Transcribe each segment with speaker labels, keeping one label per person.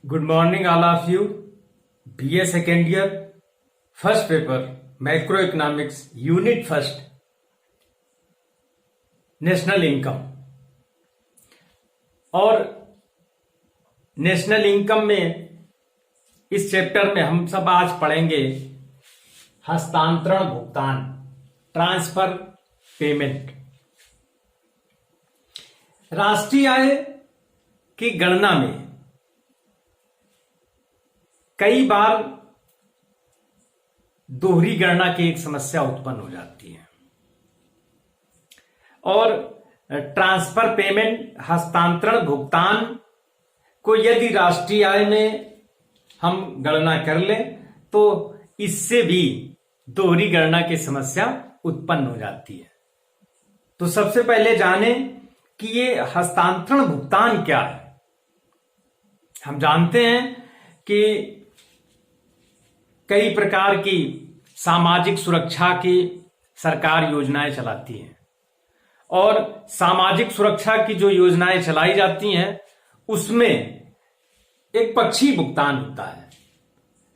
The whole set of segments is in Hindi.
Speaker 1: Good morning, all of you. BA second year, first paper, Macroeconomics, Unit First, national income. और नेशनल इनकम में इस चैप्टर में हम सब आज पढ़ेंगे हस्तांतरण भुगतान, ट्रांसफर पेमेंट। राष्ट्रीय आय की गणना में कई बार दोहरी गणना की एक समस्या उत्पन्न हो जाती है और ट्रांसफर पेमेंट, हस्तांतरण भुगतान को यदि राष्ट्रीय आय में हम गणना कर लें तो इससे भी दोहरी गणना की समस्या उत्पन्न हो जाती है। तो सबसे पहले जानें कि ये हस्तांतरण भुगतान क्या है। हम जानते हैं कि कई प्रकार की सामाजिक सुरक्षा की सरकार योजनाएं चलाती है और सामाजिक सुरक्षा की जो योजनाएं चलाई जाती हैं उसमें एक पक्षी भुगतान होता है।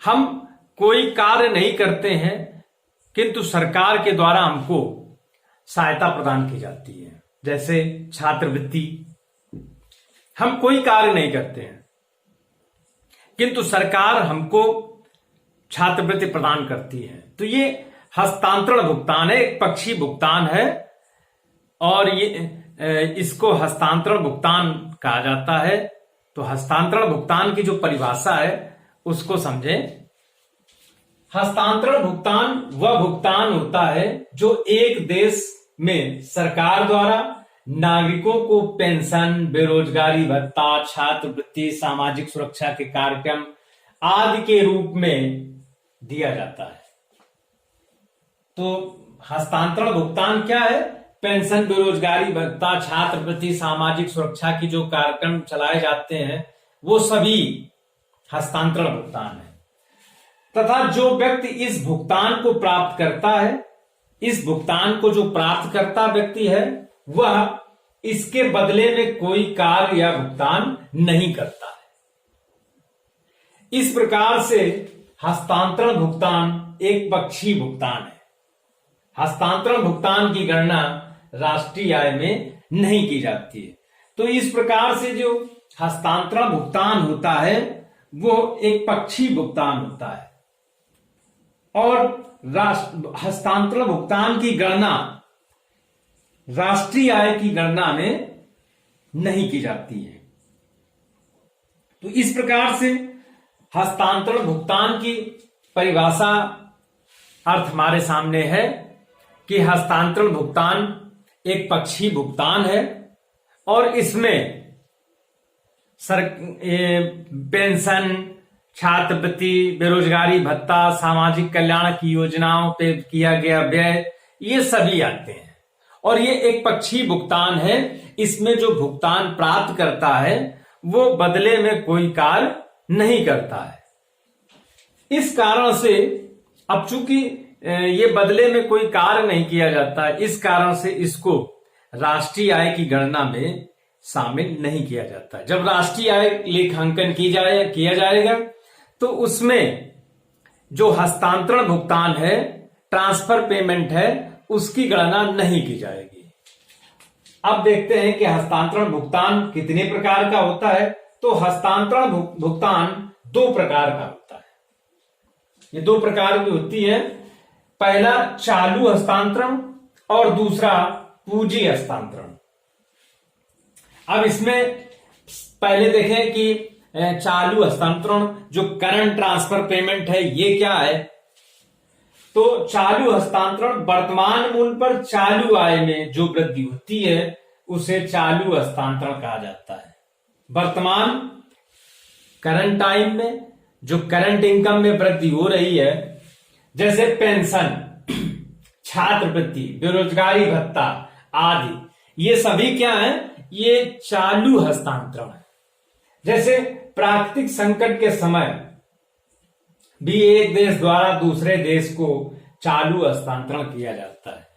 Speaker 1: हम कोई कार्य नहीं करते हैं किंतु सरकार के द्वारा हमको सहायता प्रदान की जाती है। जैसे छात्रवृत्ति, हम कोई कार्य नहीं करते हैं किंतु सरकार हमको छात्रवृत्ति प्रदान करती है। तो ये हस्तांतरण भुगतान है, एक पक्षी भुगतान है और ये इसको हस्तांतरण भुगतान कहा जाता है। तो हस्तांतरण भुगतान की जो परिभाषा है उसको समझें। हस्तांतरण भुगतान वह भुगतान होता है जो एक देश में सरकार द्वारा नागरिकों को पेंशन, बेरोजगारी भत्ता, छात्रवृत्ति, सामाजिक सुरक्षा के कार्यक्रम आदि के रूप में दिया जाता है। तो हस्तांतरण भुगतान क्या है? पेंशन, बेरोजगारी भत्ता, छात्रवृत्ति, सामाजिक सुरक्षा की जो कार्यक्रम चलाए जाते हैं वो सभी हस्तांतरण भुगतान है। तथा जो व्यक्ति इस भुगतान को प्राप्त करता है, इस भुगतान को जो प्राप्त करता व्यक्ति है वह इसके बदले में कोई कार्य या भुगतान नहीं करता है। इस प्रकार से हस्तांतरण भुगतान एक पक्षी भुगतान है। हस्तांतरण भुगतान की गणना राष्ट्रीय आय में नहीं की जाती है। तो इस प्रकार से जो हस्तांतरण भुगतान होता है वो एक पक्षी भुगतान होता है और हस्तांतरण भुगतान की गणना राष्ट्रीय आय की गणना में नहीं की जाती है। तो इस प्रकार से हस्तांतरण भुगतान की परिभाषा अर्थ हमारे सामने है कि हस्तांतरण भुगतान एक पक्षी भुगतान है और इसमें पेंशन, छात्रवृत्ति, बेरोजगारी भत्ता, सामाजिक कल्याण की योजनाओं पे किया गया व्यय, ये सभी आते हैं और ये एक पक्षी भुगतान है। इसमें जो भुगतान प्राप्त करता है वो बदले में कोई कार्य नहीं करता है। इस कारण से अब चूंकि ये बदले में कोई कार्य नहीं किया जाता है, इस कारण से इसको राष्ट्रीय आय की गणना में शामिल नहीं किया जाता है। जब राष्ट्रीय आय लेखांकन किया जाएगा तो उसमें जो हस्तांतरण भुगतान है, ट्रांसफर पेमेंट है, उसकी गणना नहीं की जाएगी। अब देखते हैं कि हस्तांतरण भुगतान कितने प्रकार का होता है। तो हस्तांतरण भुगतान दो प्रकार का होता है। ये दो प्रकार की होती है। पहला चालू हस्तांतरण और दूसरा पूंजी हस्तांतरण। अब इसमें पहले देखें कि चालू हस्तांतरण जो करंट ट्रांसफर पेमेंट है ये क्या है। तो चालू हस्तांतरण वर्तमान मूल्य पर चालू आय में जो वृद्धि होती है उसे चालू हस्तांतरण कहा जाता है। वर्तमान करंट टाइम में जो करंट इनकम में वृद्धि हो रही है, जैसे पेंशन, छात्रवृत्ति, बेरोजगारी भत्ता आदि, ये सभी क्या है? ये चालू हस्तांतरण है। जैसे प्राकृतिक संकट के समय भी एक देश द्वारा दूसरे देश को चालू हस्तांतरण किया जाता है।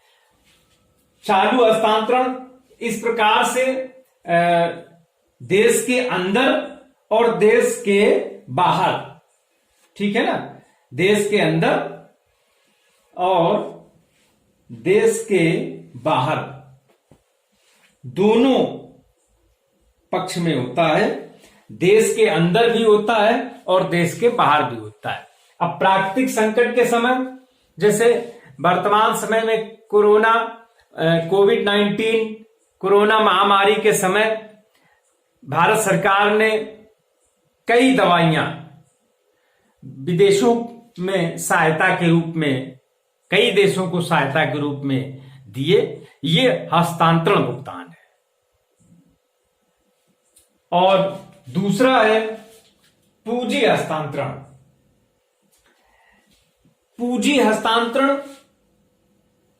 Speaker 1: चालू हस्तांतरण इस प्रकार से देश के अंदर और देश के बाहर, ठीक है ना, देश के अंदर और देश के बाहर दोनों पक्ष में होता है। देश के अंदर भी होता है और देश के बाहर भी होता है। अब प्राकृतिक संकट के समय, जैसे वर्तमान समय में कोविड-19 कोरोना महामारी के समय भारत सरकार ने कई दवाइयां विदेशों में सहायता के रूप में, कई देशों को सहायता के रूप में दिए। ये हस्तांतरण भुगतान है। और दूसरा है पूंजी हस्तांतरण। पूंजी हस्तांतरण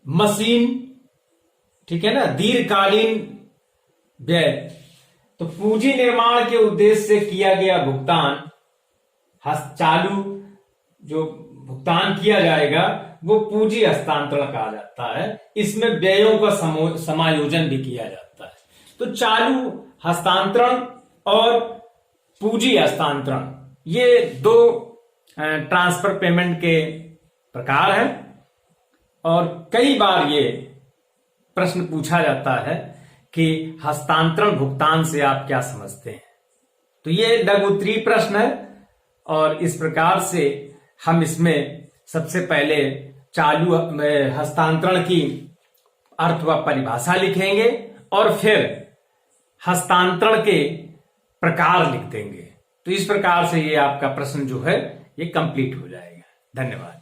Speaker 1: मशीन, ठीक है ना, दीर्घकालीन व्यय। तो पूंजी निर्माण के उद्देश्य से किया गया भुगतान, चालू जो भुगतान किया जाएगा वो पूंजी हस्तांतरण कहा जाता है। इसमें व्ययों का समायोजन भी किया जाता है। तो चालू हस्तांतरण और पूंजी हस्तांतरण, ये दो ट्रांसफर पेमेंट के प्रकार हैं। और कई बार ये प्रश्न पूछा जाता है कि हस्तांतरण भुगतान से आप क्या समझते हैं। तो ये लघुत्तरीय प्रश्न है और इस प्रकार से हम इसमें सबसे पहले चालू हस्तांतरण की अर्थ व परिभाषा लिखेंगे और फिर हस्तांतरण के प्रकार लिख देंगे। तो इस प्रकार से ये आपका प्रश्न जो है ये कंप्लीट हो जाएगा। धन्यवाद।